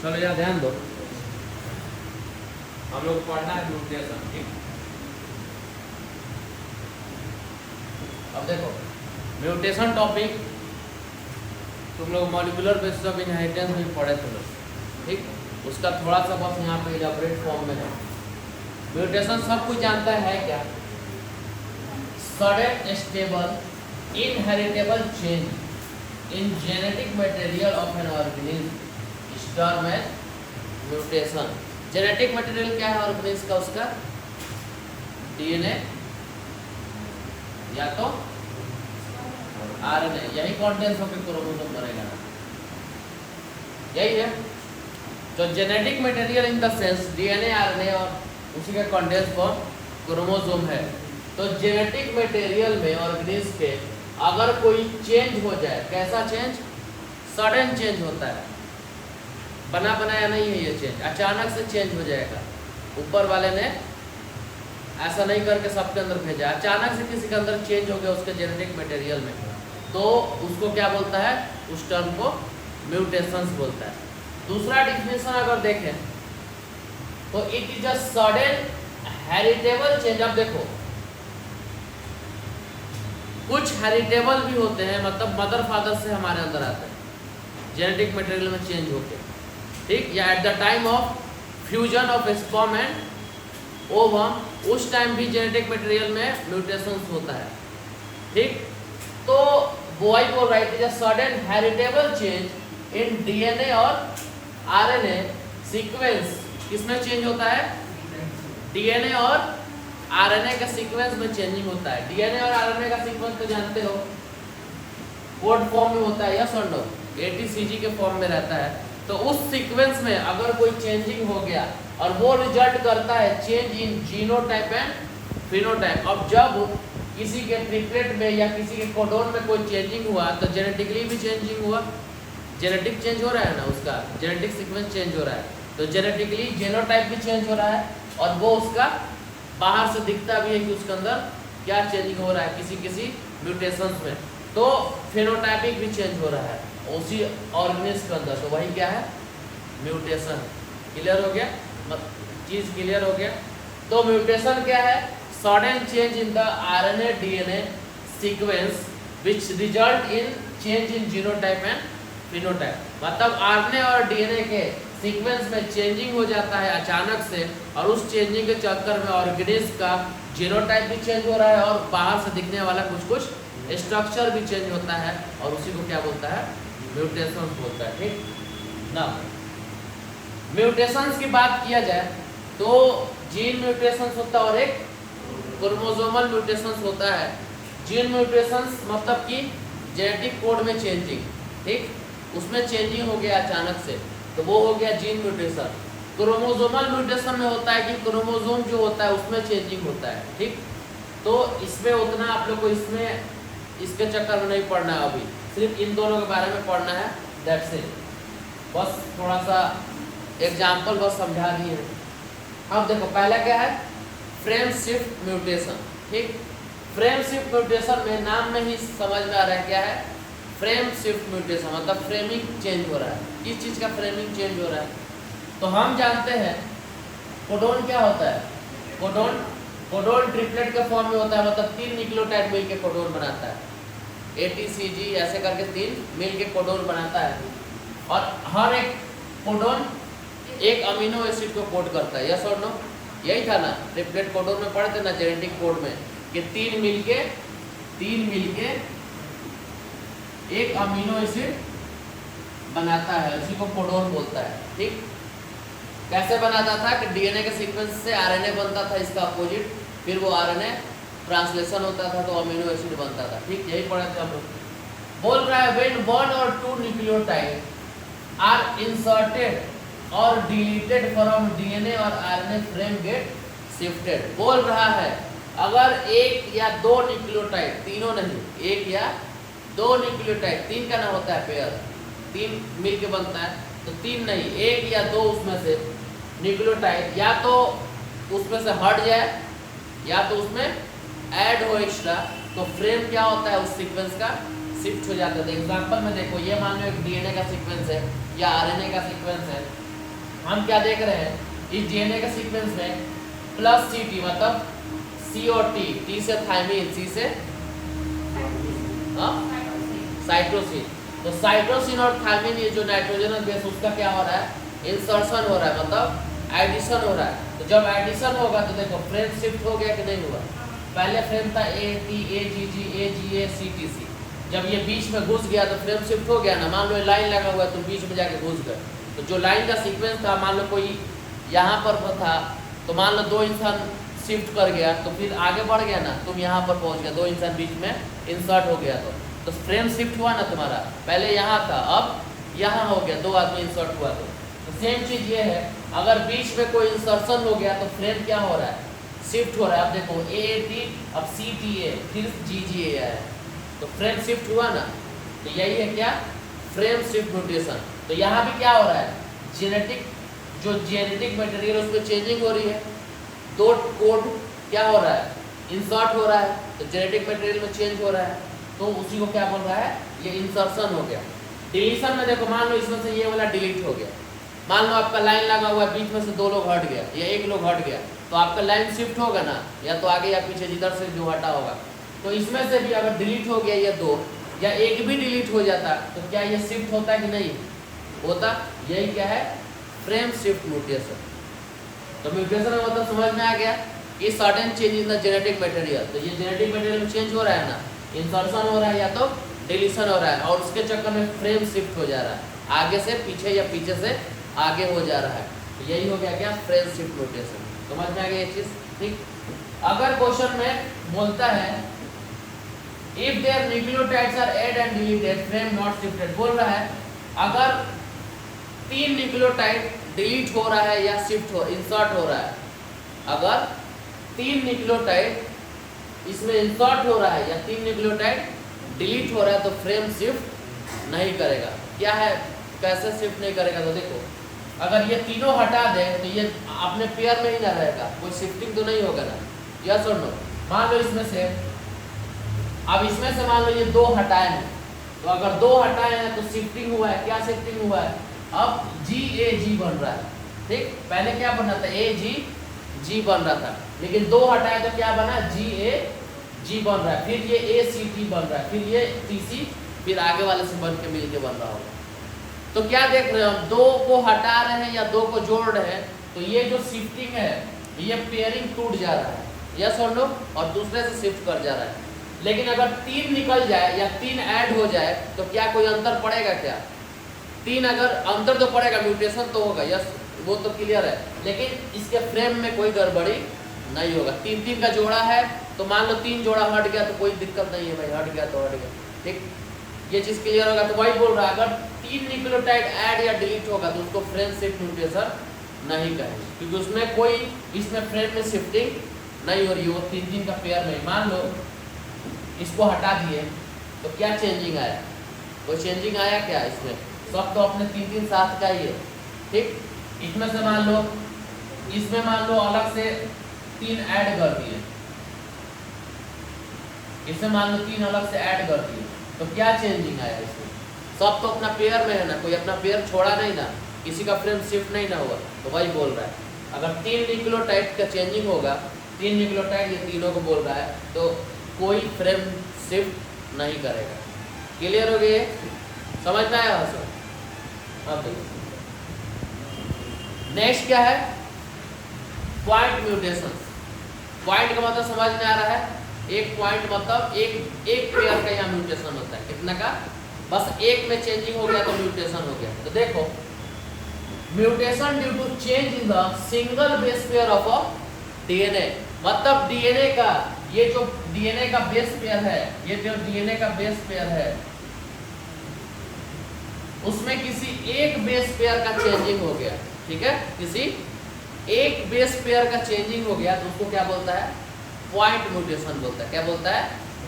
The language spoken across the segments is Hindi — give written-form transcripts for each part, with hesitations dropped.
चलो यहाँ ध्यान दो, हम लोग पढ़ना है म्यूटेशन। ठीक, अब देखो म्यूटेशन टॉपिक तुम लोग मॉलिक्यूलर बेसिस ऑफ इनहेरिटेंस में पढ़े थे लोग। ठीक, उसका थोड़ा सा बस यहाँ पे इलैबोरेट फॉर्म में है। म्यूटेशन सब कुछ जानता है क्या? Sudden stable inheritable change in genetic material of an organism is term as mutation. Genetic material क्या है ऑर्गेनिज्म का? उसका डीएनए या तो आरएनए, यही कंटेंट्स होकर क्रोमोसोम बनेगा, यही है। तो genetic material in the sense DNA, RNA और उसी का कंटेंट्स फॉर्म क्रोमोसोम है। तो जेनेटिक मटेरियल में ऑर्गेनिज्म के अगर कोई चेंज हो जाए, कैसा चेंज? सडन चेंज होता है, बना बनाया नहीं है ये चेंज, अचानक से चेंज हो जाएगा। ऊपर वाले ने ऐसा नहीं करके सबके अंदर भेजा, अचानक से किसी के अंदर चेंज हो गया उसके जेनेटिक मटेरियल में, तो उसको क्या बोलता है? उस टर्म को म्यूटेशंस बोलता है। दूसरा डिफिनेशन अगर देखें तो it is a sudden heritable change. अब देखो कुछ हेरिटेबल भी होते हैं, मतलब मदर फादर से हमारे अंदर आते हैं जेनेटिक मटेरियल में चेंज होके। ठीक, या at the time of fusion of sperm and ovum, उस टाइम भी जेनेटिक मटेरियल में म्यूटेशंस होता है। ठीक, तो बॉय बोल रहा है sudden heritable change in DNA और आरएनए सीक्वेंस। किसमें चेंज होता है? डीएनए और आरएनए का सीक्वेंस में चेंजिंग होता है। डीएनए और आरएनए का सीक्वेंस तो जानते हो कोड फॉर्म में होता है, यस और नो? एटीसीजी के फॉर्म में रहता है। तो उस सीक्वेंस में अगर कोई चेंजिंग हो गया और वो रिजल्ट करता है change in genotype and phenotype. अब जब किसी के ट्रिपलेट में या किसी के कोडोन में कोई चेंजिंग हुआ तो जेनेटिकली भी चेंजिंग हुआ, जेनेटिक चेंज हो रहा है ना, उसका जेनेटिक सीक्वेंस चेंज हो रहा है, तो जेनेटिकली जीनोटाइप भी चेंज हो रहा है और वो उसका बाहर से दिखता भी है कि उसके अंदर क्या चेंजिंग हो रहा है किसी किसी म्यूटेशंस में। तो फेनोटाइपिक भी चेंज हो रहा है उसी ऑर्गेनिज्म के अंदर, तो वही क्या है? म्यूटेशन। क्लियर हो गया? चीज क्लियर हो गया? तो म्यूटेशन क्या है? Sudden change in the RNA DNA sequence which result in change in genotype and phenotype. मतलब आरएनए और डीएनए के सीक्वेंस में चेंजिंग हो जाता है अचानक से, और उस चेंजिंग के चक्कर में ऑर्गेनिज्म का जीनोटाइप भी चेंज हो रहा है और बाहर से दिखने वाला कुछ कुछ स्ट्रक्चर भी चेंज होता है, और उसी को क्या बोलता है? म्यूटेशन बोलता है। ठीक ना, म्यूटेशंस की बात किया जाए तो जीन म्यूटेशंस होता है और एक क्रोमोसोमल म्यूटेशंस होता है। जीन म्यूटेशंस मतलब कि जेनेटिक कोड में चेंजिंग, ठीक, उसमें चेंजिंग हो गया अचानक से, तो वो हो गया जीन म्यूटेशन। क्रोमोसोमल म्यूटेशन में होता है कि क्रोमोसोम जो होता है उसमें चेंजिंग होता है। ठीक, तो इसमें उतना आप लोग को इसमें इसके चक्कर में नहीं पढ़ना है, अभी सिर्फ इन दोनों के बारे में पढ़ना है, दैट्स इट। बस थोड़ा सा एग्जाम्पल बस समझा दिए हैं। अब देखो पहला क्या है? Frame shift mutation. ठीक, फ्रेम शिफ्ट म्यूटेशन में नाम में ही समझ में आ रहा है क्या है? फ्रेम शिफ्ट म्यूटेशन मतलब फ्रेमिंग चेंज हो रहा है। किस चीज़ का फ्रेमिंग चेंज हो रहा है? तो हम जानते हैं कोडोन क्या होता है? कोडोन ट्रिपलेट के फॉर्म में होता है, मतलब 3 न्यूक्लियोटाइड मिल के कोडोन बनाता है। ATCG ऐसे करके 3 मिल के कोडोन बनाता है, और हर एक कोडोन एक अमीनो एसिड को कोड करता है, यस और नो? यही था ना ट्रिपलेट कोडोन में पढ़ते ना जेनेटिक कोड में कि 3 मिलके एक अमीनो एसिड बनाता है, उसी को कोडोन बोलता है। ठीक, कैसे बनाता था कि डीएनए के सीक्वेंस से आरएनए बनता था, इसका अपोजिट, फिर वो आरएनए ट्रांसलेशन होता था तो अमीनो एसिड बनता था। ठीक, यही पढ़े थे हम लोग। बोल रहा है when 1 or 2 nucleotide are inserted और डिलीटेड फ्रॉम डीएनए और आरएनए फ्रेम गेट शिफ्टेड। बोल रहा है अगर 1 या 2 न्यूक्लियोटाइड, तीनों नहीं, 1 या 2 न्यूक्लियोटाइड, 3 का ना होता है पेयर, 3 मिल के बनता है, तो 3 नहीं, 1 या 2 उसमें से न्यूक्लियोटाइड या तो उसमें से हट जाए या तो उसमें ऐड हो एक्स्ट्रा, तो फ्रेम क्या होता है उस सीक्वेंस का? शिफ्ट हो जाता है। एग्जांपल में देखो, ये मान लो एक डीएनए का सीक्वेंस है या आरएनए का सीक्वेंस है, हम क्या देख रहे हैं, इस डीएनए के सीक्वेंस में प्लस सी मतलब सी और टी से थायमिन, सी से साइटोसिन। तो साइटोसिन और थायमिन ये जो नाइट्रोजनस बेस उसका क्या हो रहा है, इंसर्शन हो रहा है, मतलब एडिशन हो रहा है। तो जब एडिशन होगा तो देखो फ्रेम शिफ्ट हो गया कि नहीं हुआ। पहले फ्रेम था A T A ji ji A ji A C T C, जब ये बीच में घुस गया तो फ्रेम शिफ्ट हो गया ना। मान लो लाइन लगा हुआ है तो बीच में जाके घुस गए, तो जो लाइन का सीक्वेंस था, मान लो कोई यहाँ पर था तो मान लो 2 इंसान शिफ्ट कर गया तो फिर आगे बढ़ गया ना, तुम यहाँ पर पहुँच गया, 2 इंसान बीच में इंसर्ट हो गया तो फ्रेम शिफ्ट हुआ ना तुम्हारा। पहले यहाँ था अब यहाँ हो गया, 2 आदमी इंसर्ट हुआ तो सेम चीज़ ये है, अगर बीच में कोई इंसर्शन हो गया तो फ्रेम क्या हो रहा है, शिफ्ट हो रहा है। अब देखो ए टी अब सी टी ए फिर जी जी ए है, तो फ्रेम शिफ्ट हुआ ना। तो यही है क्या, फ्रेम शिफ्ट म्यूटेशन। तो यहाँ भी क्या हो रहा है, जेनेटिक मटेरियल उसमें चेंजिंग हो रही है, 2 कोड क्या हो रहा है, इंसर्ट हो रहा है, तो जेनेटिक मटेरियल में चेंज हो रहा है, तो उसी को क्या बोल रहा है, ये इंसर्शन हो गया। डिलीशन में देखो, मान लो इसमें से ये वाला डिलीट हो गया, मान लो आपका लाइन लगा हुआ है, बीच में से 2 लोग हट गया या 1 लोग हट गया, तो आपका लाइन शिफ्ट होगा ना, या तो आगे या पीछे जिधर से जो हटा होगा। तो इसमें से भी अगर डिलीट हो गया ये 2 या 1 भी डिलीट हो जाता तो क्या ये शिफ्ट होता है कि नहीं होता। यही क्या है, फ्रेम शिफ्ट म्यूटेशन। तो म्यूटेशन का मतलब समझ में आ गया कि sudden change in the genetic material. तो ये जेनेटिक मटेरियल में चेंज हो रहा है ना, इंसर्शन हो रहा है या तो डिलीशन हो रहा है, और उसके चक्कर में फ्रेम शिफ्ट हो जा रहा है, आगे से पीछे या पीछे से आगे हो जा रहा है। तो यही हो गया क्या, फ्रेम शिफ्ट म्यूटेशन। समझ में आ गया ये चीज, ठीक। अगर क्वेश्चन में बोलता है if there nucleotides are add and deleted frame not shifted, बोल रहा है अगर 3 न्यूक्लियोटाइड डिलीट हो रहा है या शिफ्ट हो इंसर्ट हो रहा है, अगर 3 न्यूक्लियोटाइड इसमें इंसर्ट हो रहा है या 3 न्यूक्लियोटाइड डिलीट हो रहा है तो फ्रेम शिफ्ट नहीं करेगा। क्या है, कैसे शिफ्ट नहीं करेगा, तो देखो अगर ये तीनों हटा दे तो ये अपने पेयर में ही ना रहेगा, कोई शिफ्टिंग तो नहीं होगा ना, यस और नो। मान लो इसमें से, अब इसमें से मान लो ये 2 हटाए हैं, तो अगर 2 हटाए हैं तो शिफ्टिंग हुआ है। क्या शिफ्टिंग हुआ है, अब जी ए जी बन रहा है, ठीक। पहले क्या बन रहा था, ए जी जी बन रहा था, लेकिन 2 हटाए तो क्या बना, जी ए जी बन रहा है, फिर ये ए सी टी बन रहा है, फिर ये टी सी, फिर आगे वाले से बन के मिल के बन रहा होगा। तो क्या देख रहे हो, 2 को हटा रहे हैं या 2 को जोड़ रहे हैं, तो ये जो शिफ्टिंग है ये पेयरिंग टूट जा रहा है, यस और नो, और दूसरे से शिफ्ट कर जा रहा है। लेकिन अगर 3 निकल जाए या 3 ऐड हो जाए तो क्या कोई अंतर पड़ेगा, क्या 3 अगर अंतर तो पड़ेगा, म्यूटेशन तो होगा, यस वो तो क्लियर है, लेकिन इसके फ्रेम में कोई गड़बड़ी नहीं होगा। 3 का जोड़ा है तो मान लो 3 जोड़ा हट गया तो कोई दिक्कत नहीं है भाई, हट गया तो हट गया, ठीक। ये चीज़ क्लियर होगा। तो वही बोल रहा है अगर 3 न्यूक्लियोटाइड ऐड या डिलीट होगा तो उसको फ्रेम शिफ्ट म्यूटेशन नहीं कहेंगे, क्योंकि उसमें कोई इसमें फ्रेम में शिफ्टिंग नहीं हो रही है, वो 3 का पेयर में। मान लो इसको हटा दिए तो क्या चेंजिंग आया, कोई चेंजिंग आया क्या, इसमें सब तो अपने 3 साथ का ही है, ठीक। इसमें से मान लो, इसमें मान लो अलग से 3 ऐड कर दिए, इसमें मान लो 3 अलग से ऐड कर दिए, तो क्या चेंजिंग आया इसमें, सब तो अपना पेयर में है ना, कोई अपना पेयर छोड़ा नहीं ना, किसी का फ्रेम शिफ्ट नहीं ना हुआ। तो वही बोल रहा है अगर 3 न्यूक्लियोटाइड का चेंजिंग होगा, 3 न्यूक्लियोटाइड ये तीनों को बोल रहा है, तो कोई फ्रेम शिफ्ट नहीं करेगा। क्लियर हो गया, समझ में आया सर। अब देखो नेक्स्ट क्या है, पॉइंट म्यूटेशन। पॉइंट का मतलब समझ में आ रहा है, एक पॉइंट मतलब एक पेयर का यहाँ म्यूटेशन होता है, कितना का, बस एक में चेंजिंग हो गया तो म्यूटेशन हो गया। तो देखो mutation due to change in the single base pair of a DNA, मतलब डीएनए का, ये जो डीएनए का बेस पेयर है, ये जो डीएनए का बेस पेयर है उसमें किसी एक बेस पेयर का चेंजिंग हो गया, ठीक है, किसी एक बेस पेयर का चेंजिंग हो गया तो उसको क्या बोलता है, पॉइंट म्यूटेशन बोलता है। क्या बोलता है,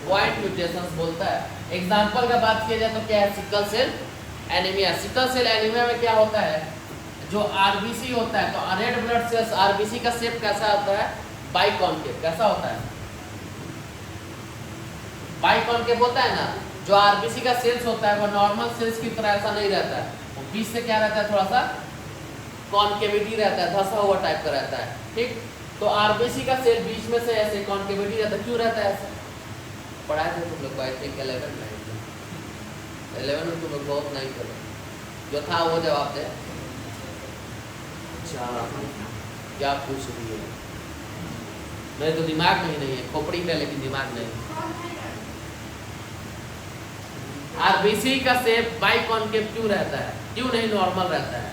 पॉइंट म्यूटेशन बोलता है। एग्जांपल का बात किया जाए तो क्या है, sickle cell anaemia. Sickle cell anaemia में क्या होता है, जो आरबीसी होता है, तो रेड ब्लड सेल्स आरबीसी का शेप कैसा होता है, बाइकॉन्केव। कैसा होता है, बाइकॉन्केव होता है ना। जो आरबीसी का सेल्स होता है वो नॉर्मल सेल्स की तरह ऐसा नहीं रहता है, वो बीच से क्या रहता है, थोड़ा सा कॉन्केविटी रहता है, धंसा हुआ टाइप का रहता है, ठीक। तो आरबीसी का सेल बीच में से ऐसे कॉन्केविटी रहता है, क्यों रहता है ऐसे? पढ़ाए थे तुम लोग, आई थिंक 11 में तुम लोग बहुत नहीं करो, जो था वो जवाब दे। अच्छा क्या पूछ रही है? मेरे तो दिमाग में ही नहीं है, खोपड़ी पे लेकिन दिमाग नहीं। आरबीसी का शेप बाई कॉन्केव क्यों रहता है, क्यों नहीं नॉर्मल रहता है?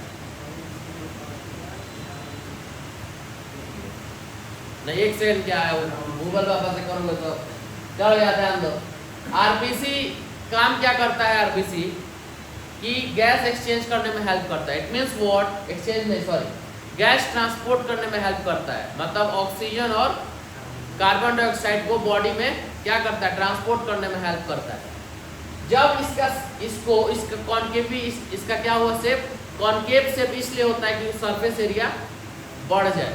नहीं एक सेकंड, क्या है गूगल पापा से करोगे तो चलो याद ध्यान दो। आरबीसी काम क्या करता है? आरबीसी कि गैस एक्सचेंज करने में हेल्प करता है। It means what? एक्सचेंज नहीं, सॉरी, गैस ट्रांसपोर्ट करने में हेल्प करता है। मतलब ऑक्सीजन और कार्बन डाइऑक्साइड को बॉडी में क्या करता है? ट्रांसपोर्ट करने में हेल्प करता है। जब इसका कॉन्केव, इसका क्या हुआ शेप? कॉन्केव शेप इसलिए होता है कि सरफेस एरिया बढ़ जाए,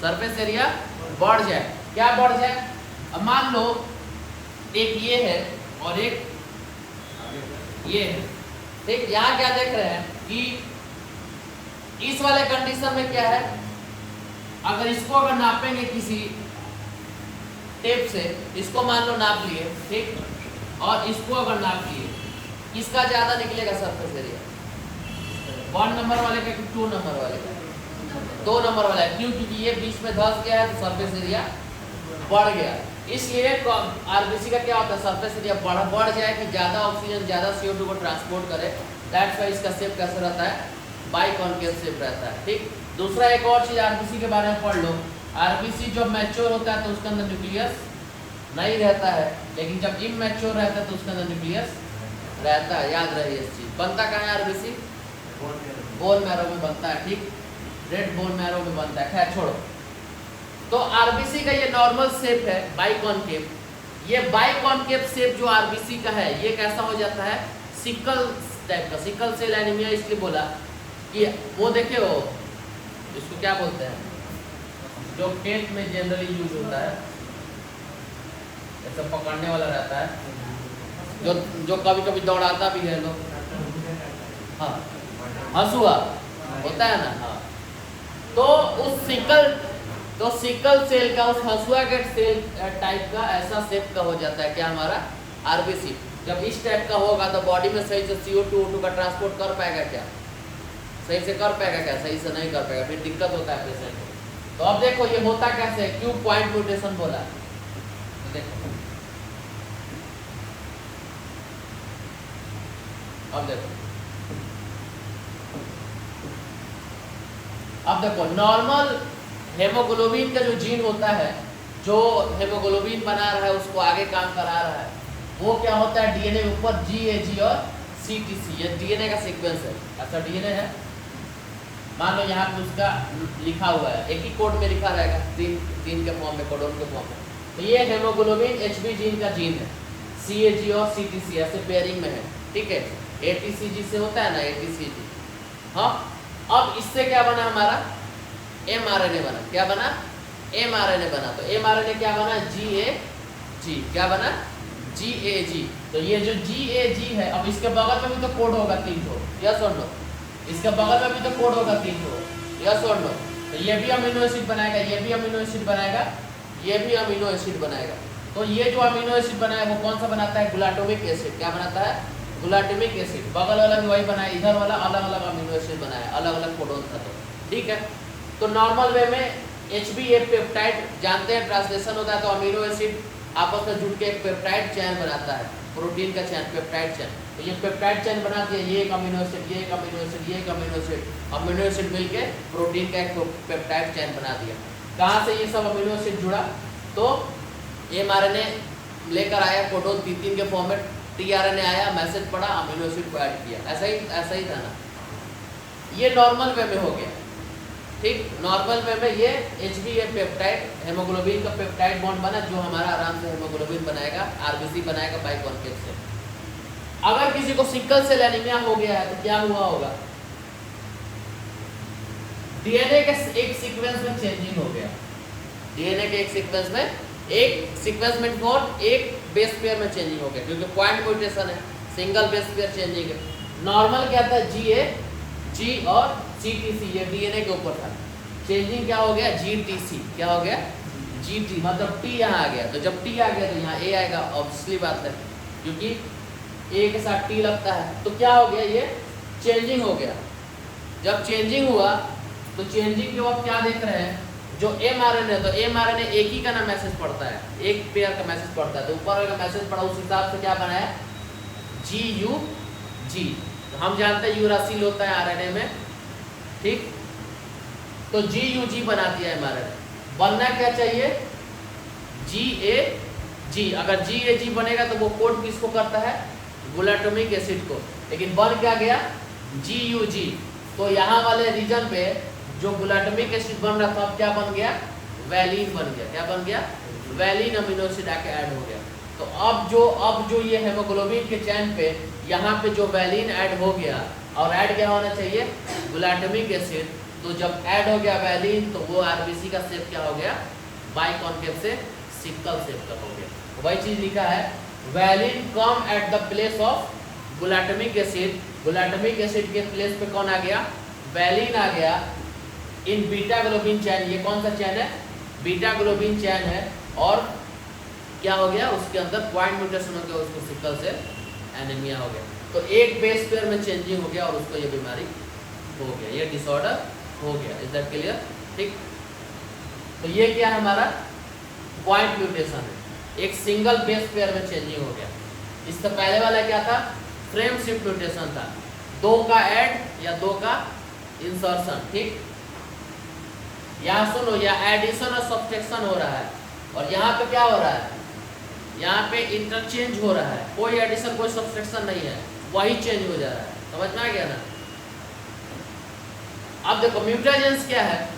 सरफेस एरिया बढ़ जाए। क्या बढ़ जाए? अब मान लो एक ये है और एक ये है, ठीक। यहाँ क्या देख रहे हैं कि इस वाले कंडीशन में क्या है, अगर इसको अगर नापेंगे किसी टेप से, इसको मान लो नाप लिए, ठीक, और इसको अगर नाप लिए, किसका ज्यादा निकलेगा सरफेस एरिया? 1 नंबर वाले का कि 2 नंबर वाले का? 2 नंबर वाला है। क्यों? क्योंकि ये बीच में धंस गया है तो सरफेस एरिया बढ़ गया। इसलिए आरबीसी का क्या होता है? सरफेस एरिया बढ़ जाए कि ज्यादा ऑक्सीजन, ज्यादा CO2 को ट्रांसपोर्ट करे। दैट्स व्हाई इसका शेप कैसे रहता है? बाई कॉन्केव शेप रहता है, ठीक। दूसरा एक और चीज आरबीसी के बारे में पढ़ लो। आरबीसी जब मैच्योर होता है तो उसके अंदर न्यूक्लियस नहीं रहता है, लेकिन जब इमैच्योर रहता है तो उसके अंदर न्यूक्लियस रहता है। याद रहे इस चीज। बनता कहाँ है आरबीसी? बोन मैरो में बनता है, ठीक, रेड बोन मैरो में बनता है। खैर छोड़ो। तो आरबीसी का ये नॉर्मल शेप है बाई कॉन्केव। ये बाई कॉन्केव शेप जो आरबीसी का है, ये कैसा हो जाता है? सिकल टाइप का। सिकल सेल एनीमिया इसलिए बोला कि वो देखे हो, इसको क्या बोलते हैं, जो खेत में जनरली यूज होता है, ऐसा पकड़ने वाला रहता है, जो कभी कभी दौड़ाता भी है लोग। हाँ, हंसुआ होता है ना। हाँ, तो उस सिकल सेल का, उस हंसुआ के सेल टाइप का ऐसा शेप का हो जाता है क्या हमारा आरबीसी। जब इस टाइप का होगा तो बॉडी में सही से CO2 O2 का ट्रांसपोर्ट कर पाएगा क्या? सही से कर पाएगा क्या? सही से नहीं कर पाएगा, फिर दिक्कत होता है पेशेंट को। तो अब देखो ये होता कैसे है, क्यों पॉइंट म्यूटेशन बोला। तो देखो अब देखो नॉर्मल हेमोग्लोबिन का जो जीन होता है, जो हेमोग्लोबिन बना रहा है, उसको आगे काम करा रहा है, वो क्या होता है? डीएनए ऊपर GAG और CTC, ये डीएनए का सीक्वेंस है। अच्छा डीएनए है, मान लो यहाँ पे उसका लिखा हुआ है, एक ही कोड में लिखा रहेगा, तीन के फॉर्म में, कोडोन के फॉर्म में। तो ये हेमोग्लोबिन HB जीन का जीन है, CAG और CTC ऐसे पेयरिंग में है, ठीक है। ATCG से होता है ना, ATCG। हाँ, अब इससे क्या बना हमारा? mRNA बना। क्या बना? mRNA बना। तो mRNA क्या बना? GAG। क्या बना? GAG। तो ये जो GAG है, अब इसके बगल में भी तो कोड होगा 3 ठो, यस और नो? इसके बगल में भी तो कोड होगा 3 ठो, यस और नो? तो ये भी अमीनो एसिड बनाएगा, ये भी अमीनो एसिड बनाएगा, ये भी अमीनो एसिड बनाएगा। तो ये जो अमीनो एसिड बनाया वो कौन सा बनाता है? Glutamic acid. क्या बनाता है? Glutamic acid. बगल वाला भी वही बनाया, इधर वाला अलग अलग अमीनो एसिड बनाया, अलग अलग कोडोन था। तो ठीक है। तो नॉर्मल वे में HBA पेप्टाइड जानते हैं, ट्रांसलेशन होता है तो अमीनो एसिड आपस में जुड़ के एक पेप्टाइड चेन बनाता है, प्रोटीन का चेन, पेप्टाइड चेन। तो ये पेप्टाइड चेन बना दिया, ये एक अमीनो एसिड, ये एक अमीनो एसिड, ये एक अमीनो एसिड मिलके प्रोटीन का एक पेप्टाइड चेन बना दिया। कहाँ से ये सब अमीनो एसिड जुड़ा? तो mRNA लेकर आया कोडोन 3 के फॉर्मेट, tRNA आया, मैसेज पढ़ा, अमीनो एसिड को ऐड किया। ऐसा ही था ना। ये नॉर्मल वे में हो गया, ठीक। नॉर्मल वे में ये HBA पेप्टाइड, हेमोग्लोबिन का पेप्टाइड बॉन्ड बना, जो हमारा आराम से हेमोग्लोबिन बनाएगा, आरबीसी बनाएगा बाई कॉन्केव से। अगर किसी को सिकल सेल एनीमिया हो गया है तो क्या हुआ होगा? डीएनए के एक सीक्वेंस में चेंजिंग हो गया। डीएनए के एक सीक्वेंस में एक बेस पेयर में चेंजिंग हो गया, क्योंकि पॉइंट म्यूटेशन है, सिंगल बेस पेयर चेंजिंग है। नॉर्मल क्या था? GAG और CTC, ये DNA के ऊपर था, चेंजिंग क्या हो गया GTC, क्या हो गया GT, मतलब T यहाँ आ गया, तो जब T आ गया तो यहाँ A आएगा, ऑब्वियसली बात है क्योंकि A के साथ T लगता है, तो क्या हो गया ये चेंजिंग हो गया। जब चेंजिंग हुआ तो चेंजिंग के वक्त क्या देख रहे हैं, जो mRNA है तो mRNA एक ही का ना मैसेज पढ़ता है, एक पेयर का मैसेज पढ़ता है, तो ऊपर वाला मैसेज पढ़ा उस हिसाब से क्या बना है GUG, तो हम जानते हैं यूरासिल होता है RNA में, ठीक, तो GUG बना दिया mRNA, बनना क्या चाहिए GAG, अगर GAG बनेगा तो वो कोड किसको करता है ग्लूटामिक एसिड को, लेकिन बन क्या गया GUG, तो यहाँ वाले रीजन पे जो ग्लूटामिक एसिड बन रहा था अब क्या बन गया वैलिन बन गया, क्या बन गया वैलिन अमीनो एसिड आके ऐड हो गया। तो अब जो ये हेमोग्लोबिन के चैन पे यहाँ पे जो वैलिन ऐड हो गया, और ऐड क्या होना चाहिए ग्लूटामिक एसिड, तो जब ऐड हो गया वैलिन तो वो आरबीसी का शेप क्या हो गया बाइकॉन्केव से सिक्कल शेप का हो गया। तो वही चीज लिखा है valine come at the place of glutamic acid, glutamic acid के प्लेस पे कौन आ गया वैलिन आ गया इन बीटा ग्लोबिन चैन, ये कौन सा चैन है बीटा ग्लोबिन चैन है, और क्या हो गया उसके अंदर पॉइंट म्यूटेशन हो गया, उसको सिकल से एनीमिया हो गया, तो एक बेस पेयर में चेंजिंग हो गया और उसको ये बीमारी हो गया, ये डिसऑर्डर हो गया। इज दैट क्लियर, ठीक। तो ये क्या है हमारा पॉइंट म्यूटेशन है, एक सिंगल बेस पेयर में चेंजिंग हो गया। इससे पहले वाला क्या था फ्रेम शिफ्ट म्यूटेशन था, दो का ऐड या दो का इंसर्शन, ठीक, यहाँ सुनो या एडिशन और सब्ट्रैक्शन हो रहा है, और यहाँ पे क्या हो रहा है यहाँ पे इंटरचेंज हो रहा है, कोई एडिशन कोई सब्ट्रैक्शन नहीं है, वही चेंज हो जा रहा है, समझ में आ गया ना। अब देखो म्यूटेजेंस क्या है,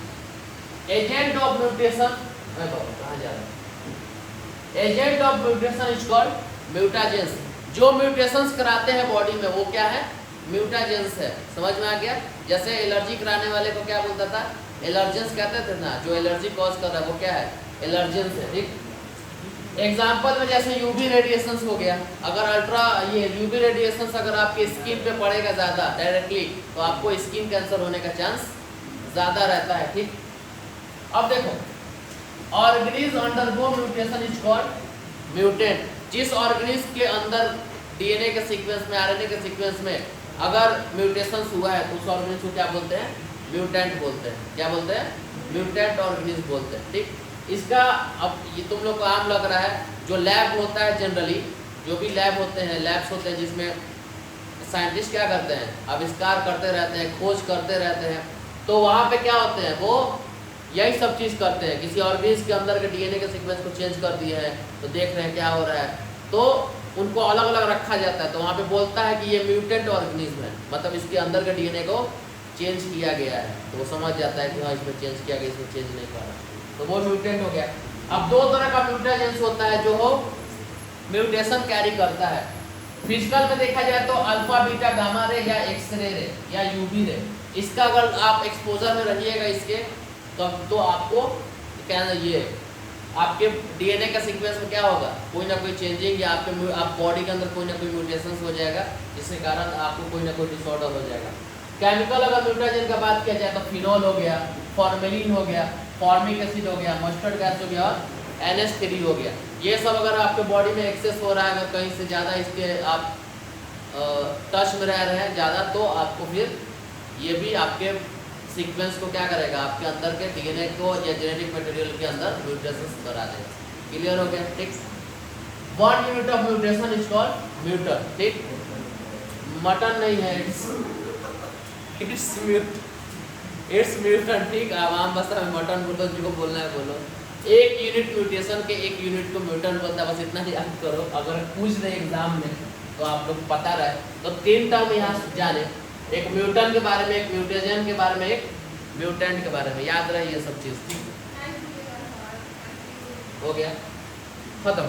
एजेंट ऑफ म्यूटेशन, कहाँ जा रहा है, agent of mutation is called mutagens, जो म्यूटेशंस कराते हैं बॉडी में वो क्या है म्यूटाजेंस है, समझ में आ गया। जैसे एलर्जी कराने वाले को क्या बोलता था एलर्जेंस कहते थे ना, जो एलर्जी कॉज कर रहा है वो क्या है एलर्जेंस है, ठीक। एग्जांपल में जैसे यूवी रेडिएशंस हो गया, अगर ये यूवी रेडिएशंस अगर आपके स्किन पे पड़ेगा ज़्यादा डायरेक्टली तो आपको स्किन कैंसर होने का चांस ज़्यादा रहता है, ठीक। अब देखो organism undergo mutation is called mutant, जिस ऑर्गेनिज के अंदर डीएनए के सीक्वेंस में आरएनए के सीक्वेंस में अगर म्यूटेशंस हुआ है तो उस ऑर्गेनिज को क्या बोलते हैं म्यूटेंट बोलते हैं, क्या बोलते हैं म्यूटेंट ऑर्गेनिज बोलते हैं, ठीक। इसका अब ये तुम लोग को आम लग रहा है, जो लैब होता है जनरली जो भी लैब होते हैं लैब्स होते हैं जिसमें साइंटिस्ट क्या करते हैं आविष्कार करते रहते हैं, खोज करते रहते हैं, तो वहाँ पे क्या होते हैं वो यही सब चीज़ करते हैं, किसी ऑर्गेनिज के अंदर के डीएनए के सीक्वेंस को चेंज कर दिए हैं तो देख रहे हैं क्या हो रहा है, तो उनको अलग अलग रखा जाता है, तो वहाँ पे बोलता है कि ये म्यूटेंट ऑर्गेनिज्म है, मतलब इसके अंदर के डीएनए को चेंज किया गया है, तो वो समझ जाता है कि हाँ इसमें चेंज किया गया, इसमें चेंज नहीं कर रहा, तो वो म्यूटेंट हो गया। अब दो तरह का म्यूटेजेंस होता है जो हो म्यूटेशन कैरी करता है, फिजिकल में देखा जाए तो अल्फा बीटा गामा रे या एक्सरे रे या यूवी रे, इसका अगर आप एक्सपोजर में रहिएगा इसके तो आपको क्या ये आपके डीएनए का सीक्वेंस में क्या होगा कोई ना कोई चेंजिंग या आप बॉडी के अंदर कोई ना कोई म्यूटेशंस हो जाएगा, जिसके कारण आपको कोई ना कोई डिसऑर्डर हो जाएगा। केमिकल अगर म्यूटेशन का बात किया जाए तो फिनॉल हो गया, फॉर्मेलिन हो गया, फॉर्मिक एसिड हो गया, मस्टर्ड गैस हो गया और NH3 हो गया, ये सब अगर आपके बॉडी में एक्सेस हो रहा है, अगर कहीं से ज़्यादा इसके आप टच में रह रहे हैं ज़्यादा, तो आपको फिर ये भी आपके सीक्वेंस को क्या करेगा आपके अंदर के डीएनए को या जेनेटिक मटेरियल के अंदर म्यूटेशंस करा देगा। क्लियर हो गया, ठीक। One unit of mutation is called muton, ठीक, मटन नहीं है, इट्स म्यूटन, ठीक। आम भाषा में मटन बोलो, जिसको बोलना है बोलो। एक यूनिट म्यूटेशन के एक यूनिट को म्यूटन बोलता है, बस इतना ही याद करो, अगर पूछ रहे एग्जाम में तो आप लोग पता रहे, तो 3 टर्म यहाँ जाने, एक म्यूटन के बारे में, एक म्यूटेजन के बारे में, एक म्यूटेंट के बारे में, याद रहे ये सब चीज़, ठीक हो गया, खत्म।